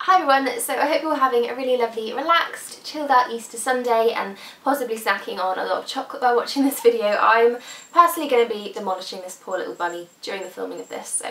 Hi everyone, so I hope you're having a really lovely, relaxed, chilled out Easter Sunday and possibly snacking on a lot of chocolate while watching this video. I'm personally going to be demolishing this poor little bunny during the filming of this, so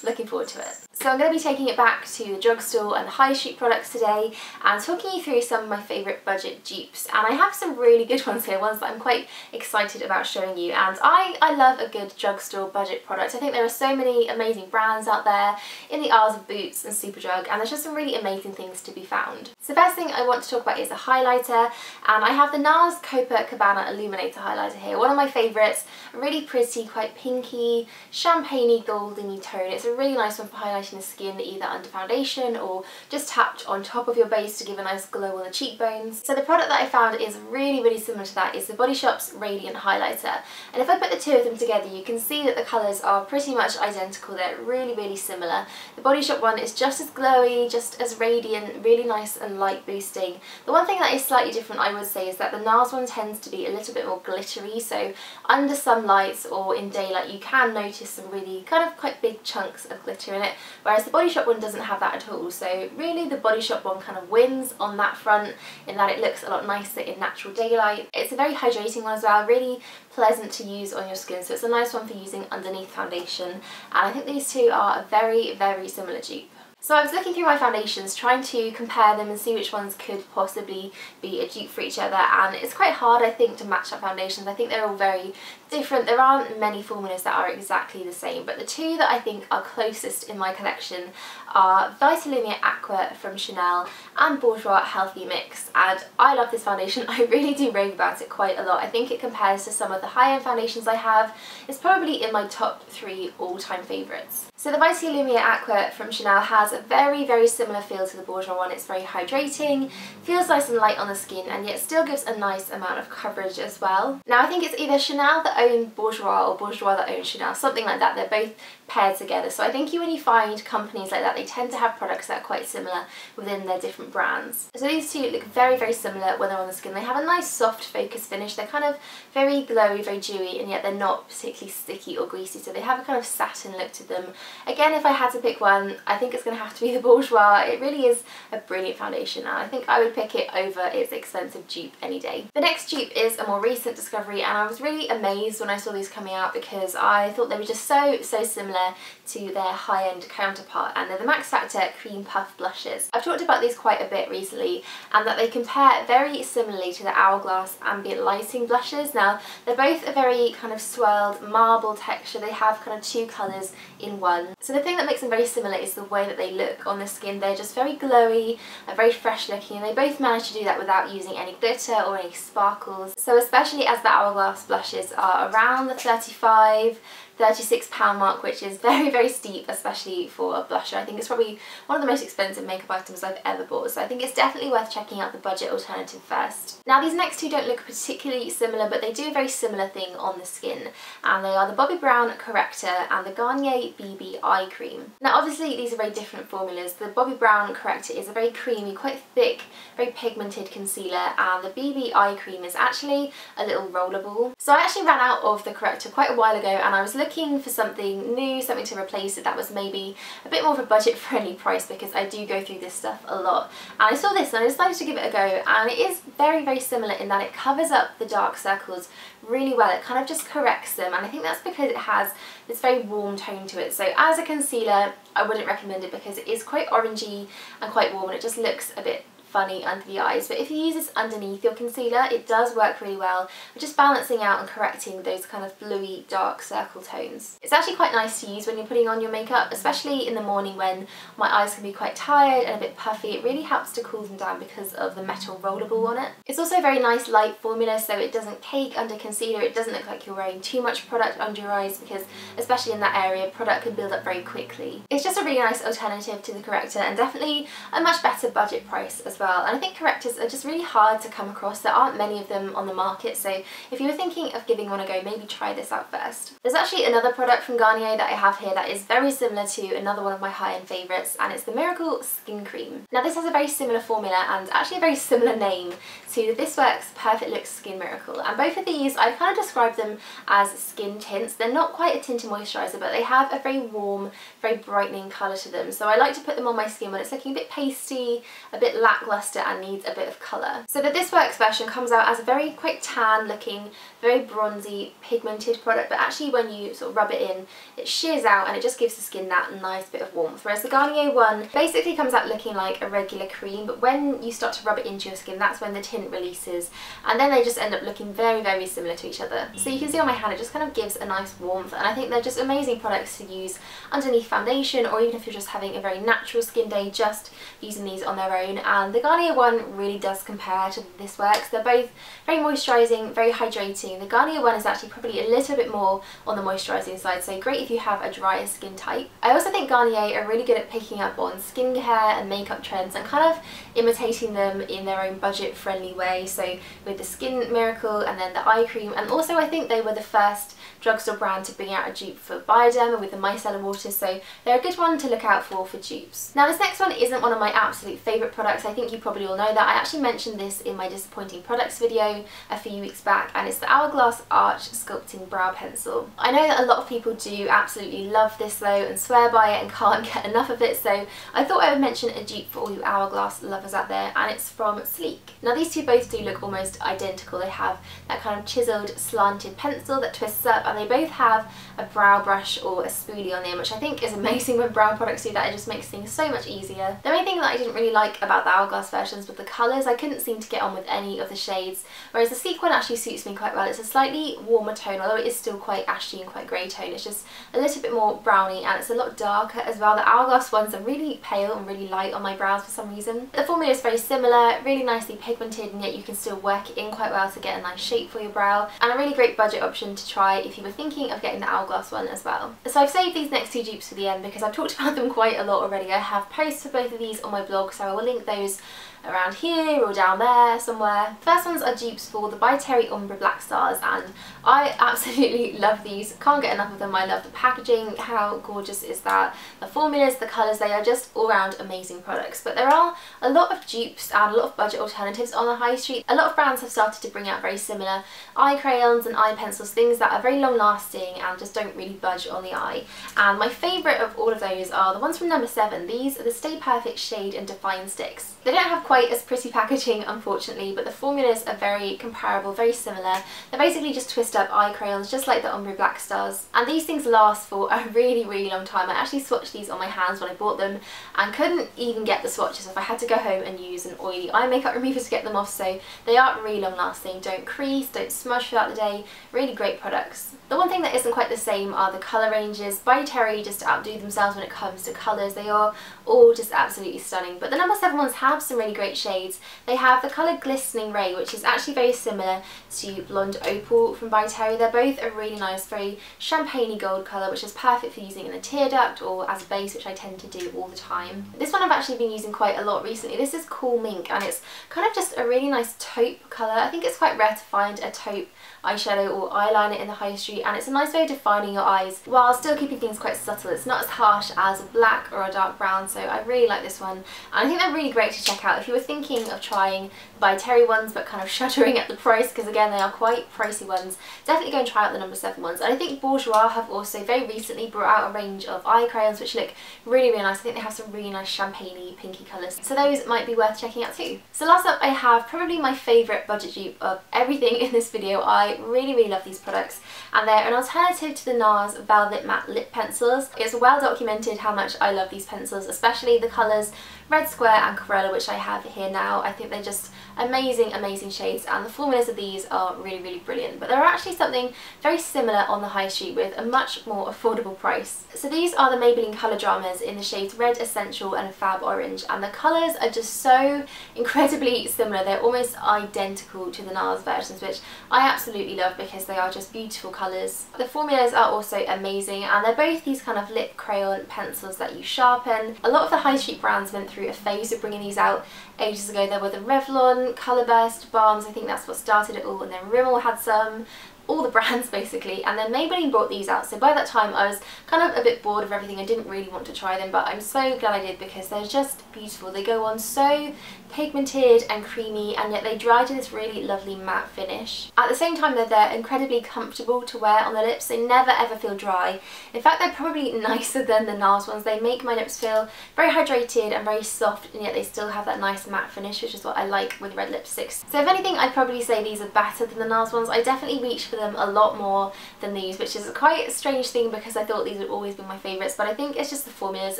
looking forward to it. So I'm going to be taking it back to the drugstore and high street products today and talking you through some of my favourite budget dupes, and I have some really good ones here, ones that I'm quite excited about showing you. And I love a good drugstore budget product. I think there are so many amazing brands out there in the aisles of Boots and Superdrug, and there's just some really amazing things to be found. So the first thing I want to talk about is a highlighter, and I have the NARS Copacabana Illuminator highlighter here, one of my favourites, a really pretty, quite pinky, champagne-y, golden-y tone. It's a really nice one for highlighting the skin either under foundation or just tapped on top of your base to give a nice glow on the cheekbones. So the product that I found is really similar to that is the Body Shop's Radiant Highlighter, and if I put the two of them together you can see that the colours are pretty much identical. They're really similar. The Body Shop one is just as glowy, just as radiant, really nice and light boosting. The one thing that is slightly different I would say is that the NARS one tends to be a little bit more glittery, so under some lights or in daylight you can notice some really kind of quite big chunks of glitter in it, whereas the Body Shop one doesn't have that at all. So really the Body Shop one kind of wins on that front in that it looks a lot nicer in natural daylight. It's a very hydrating one as well, really pleasant to use on your skin, so it's a nice one for using underneath foundation, and I think these two are a very similar dupe. So I was looking through my foundations trying to compare them and see which ones could possibly be a dupe for each other, and it's quite hard I think to match up foundations. I think they're all very different. There aren't many formulas that are exactly the same, but the two that I think are closest in my collection are Vitalumiere Aqua from Chanel and Bourjois Healthy Mix, and I love this foundation. I really do rave about it quite a lot. I think it compares to some of the high-end foundations I have. It's probably in my top 3 all-time favourites. So the Vitalumiere Aqua from Chanel has a very similar feel to the Bourjois one. It's very hydrating, feels nice and light on the skin, and yet still gives a nice amount of coverage as well. Now I think it's either Chanel that own Bourjois or Bourjois that own Chanel, something like that. They're both paired together. So I think when you find companies like that, they tend to have products that are quite similar within their different brands. So these two look very similar when they're on the skin. They have a nice soft focus finish. They're kind of very glowy, very dewy, and yet they're not particularly sticky or greasy, so they have a kind of satin look to them. Again, if I had to pick one, I think it's going to have to be the Bourjois. It really is a brilliant foundation, and I think I would pick it over its expensive dupe any day. The next dupe is a more recent discovery, and I was really amazed when I saw these coming out because I thought they were just so similar to their high-end counterpart, and they're the Max Factor Cream Puff Blushes. I've talked about these quite a bit recently, and that they compare very similarly to the Hourglass Ambient Lighting Blushes. Now, they're both a very kind of swirled marble texture. They have kind of 2 colours in one. So the thing that makes them very similar is the way that they look on the skin. They're just very glowy and very fresh looking, and they both manage to do that without using any glitter or any sparkles. So especially as the Hourglass blushes are around the £36 mark, which is very steep, especially for a blusher. I think it's probably one of the most expensive makeup items I've ever bought, so I think it's definitely worth checking out the budget alternative first. Now these next two don't look particularly similar, but they do a very similar thing on the skin, and they are the Bobbi Brown Corrector and the Garnier BB Eye Cream. Now obviously these are very different formulas. The Bobbi Brown Corrector is a very creamy, quite thick, very pigmented concealer, and the BB Eye Cream is actually a little rollerball. So I actually ran out of the corrector quite a while ago, and I was looking for something new, something to replace it that was maybe a bit more of a budget-friendly price, because I do go through this stuff a lot. And I saw this and I decided to give it a go, and it is very similar in that it covers up the dark circles really well. It kind of just corrects them, and I think that's because it has this very warm tone to it. So as a concealer I wouldn't recommend it because it is quite orangey and quite warm, and it just looks a bit funny under the eyes. But if you use this underneath your concealer, it does work really well, just balancing out and correcting those kind of bluey dark circle tones. It's actually quite nice to use when you're putting on your makeup, especially in the morning when my eyes can be quite tired and a bit puffy. It really helps to cool them down because of the metal rollerball on it. It's also a very nice light formula, so it doesn't cake under concealer. It doesn't look like you're wearing too much product under your eyes, because especially in that area, product can build up very quickly. It's just a really nice alternative to the corrector, and definitely a much better budget price as as well. And I think correctors are just really hard to come across. There aren't many of them on the market, so if you were thinking of giving one a go, maybe try this out first. There's actually another product from Garnier that I have here that is very similar to another one of my high-end favourites, and it's the Miracle Skin Cream. Now this has a very similar formula and actually a very similar name to the This Works Perfect Looks Skin Miracle, and both of these I kind of describe them as skin tints. They're not quite a tinted moisturiser, but they have a very warm, very brightening colour to them, so I like to put them on my skin when it's looking a bit pasty, a bit lacklustre and needs a bit of colour. So the This Works version comes out as a very quite tan looking, very bronzy, pigmented product, but actually when you sort of rub it in, it shears out and it just gives the skin that nice bit of warmth, whereas the Garnier one basically comes out looking like a regular cream, but when you start to rub it into your skin, that's when the tint releases, and then they just end up looking very, very similar to each other. So you can see on my hand it just kind of gives a nice warmth, and I think they're just amazing products to use underneath foundation, or even if you're just having a very natural skin day, just using these on their own. And the Garnier one really does compare to This Works. They're both very moisturising, very hydrating. The Garnier one is actually probably a little bit more on the moisturising side, so great if you have a drier skin type. I also think Garnier are really good at picking up on skincare and makeup trends and kind of imitating them in their own budget friendly way, so with the Skin Miracle and then the eye cream, and also I think they were the first drugstore brand to bring out a dupe for Bioderma with the micellar water, so they're a good one to look out for dupes. Now this next one isn't one of my absolute favourite products. I think you probably all know that. I actually mentioned this in my disappointing products video a few weeks back, and it's the Hourglass Arch Sculpting Brow Pencil. I know that a lot of people do absolutely love this though and swear by it and can't get enough of it, so I thought I would mention a dupe for all you Hourglass lovers out there, and it's from Sleek. Now these two both do look almost identical. They have that kind of chiselled slanted pencil that twists up, and they both have a brow brush or a spoolie on them, which I think is amazing when brow products do that. It just makes things so much easier. The main thing that I didn't really like about the Hourglass versions were the colours. I couldn't seem to get on with any of the shades, whereas the Sleek one actually suits me quite well. It's a slightly warmer tone, although it is still quite ashy and quite grey tone. It's just a little bit more browny, and it's a lot darker as well. The Hourglass ones are really pale and really light on my brows for some reason. The formula is very similar, really nicely pigmented, and yet you can still work it in quite well to get a nice shape for your brow, and a really great budget option to try if you were thinking of getting the Hourglass one as well. So I've saved these next two dupes for the end because I've talked about them quite a lot already. I have posts for both of these on my blog, so I will link those around here or down there somewhere. First ones are dupes for the By Terry Ombre Blackstars, and I absolutely love these. Can't get enough of them. I love the packaging. How gorgeous is that? The formulas, the colours, they are just all round amazing products. But there are a lot of dupes and a lot of budget alternatives on the high street. A lot of brands have started to bring out very similar eye crayons and eye pencils, things that are very long lasting and just don't really budge on the eye. And my favourite of all of those are the ones from number 7. These are the Stay Perfect Shade and Define Sticks. They don't have quite as pretty packaging unfortunately, but the formulas are very comparable, very similar. They're basically just twist up eye crayons just like the Ombre Blackstars, and these things last for a really, really long time. I actually swatched these on my hands when I bought them and couldn't even get the swatches off. I had to go home and use an oily eye makeup remover to get them off, so they are really long lasting, don't crease, don't smudge throughout the day, really great products. The one thing that isn't quite the same are the colour ranges. By Terry just outdo themselves when it comes to colours. They are all just absolutely stunning, but the number 7 ones have some really great shades. They have the colour Glistening Ray, which is actually very similar to Blonde Opal from By Terry. They're both a really nice, very champagne-y gold colour, which is perfect for using in a tear duct or as a base, which I tend to do all the time. This one I've actually been using quite a lot recently. This is Cool Mink, and it's kind of just a really nice taupe colour. I think it's quite rare to find a taupe eyeshadow or eyeliner in the high street, and it's a nice way of defining your eyes while still keeping things quite subtle. It's not as harsh as a black or a dark brown, so I really like this one, and I think they're really great to check out if you were thinking of trying By Terry ones but kind of shuddering at the price, because again they are quite pricey ones. Definitely go and try out the number 7 ones. And I think Bourjois have also very recently brought out a range of eye crayons which look really, really nice. I think they have some really nice champagne-y pinky colours, so those might be worth checking out too. So last up I have probably my favourite budget dupe of everything in this video. I really, really love these products, and they're an alternative to the NARS Velvet Matte Lip Pencils. It's well documented how much I love these pencils, especially the colours Red Square and Cruella, which I have here now. I think they're just amazing, amazing shades, and the formulas of these are really, really brilliant. But they're actually something very similar on the high street with a much more affordable price. So these are the Maybelline Colour Dramas in the shades Red Essential and Fab Orange, and the colours are just so incredibly similar. They're almost identical to the NARS versions, which I absolutely love because they are just beautiful colours. The formulas are also amazing, and they're both these kind of lip crayon pencils that you sharpen. A lot of the high street brands brands went through a phase of bringing these out ages ago. There were the Revlon, Colour Burst, Balms, I think that's what started it all, and then Rimmel had some. All the brands basically, and then Maybelline brought these out, so by that time I was kind of a bit bored of everything. I didn't really want to try them, but I'm so glad I did because they're just beautiful. They go on so pigmented and creamy, and yet they dry to this really lovely matte finish. At the same time though, they're incredibly comfortable to wear on the lips. They never ever feel dry. In fact, they're probably nicer than the NARS ones. They make my lips feel very hydrated and very soft, and yet they still have that nice matte finish, which is what I like with red lipsticks. So if anything, I'd probably say these are better than the NARS ones. I definitely reach for them a lot more than these, which is quite a strange thing because I thought these would always be my favourites, but I think it's just the formulas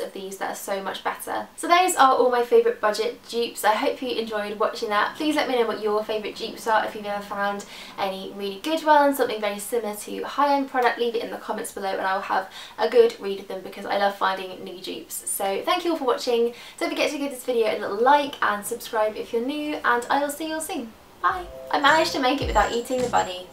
of these that are so much better. So those are all my favourite budget dupes. I hope you enjoyed watching that. Please let me know what your favourite dupes are. If you've ever found any really good ones, something very similar to high-end product, leave it in the comments below and I'll have a good read of them because I love finding new dupes. So thank you all for watching. Don't forget to give this video a little like and subscribe if you're new, and I will see you all soon. Bye! I managed to make it without eating the bunny.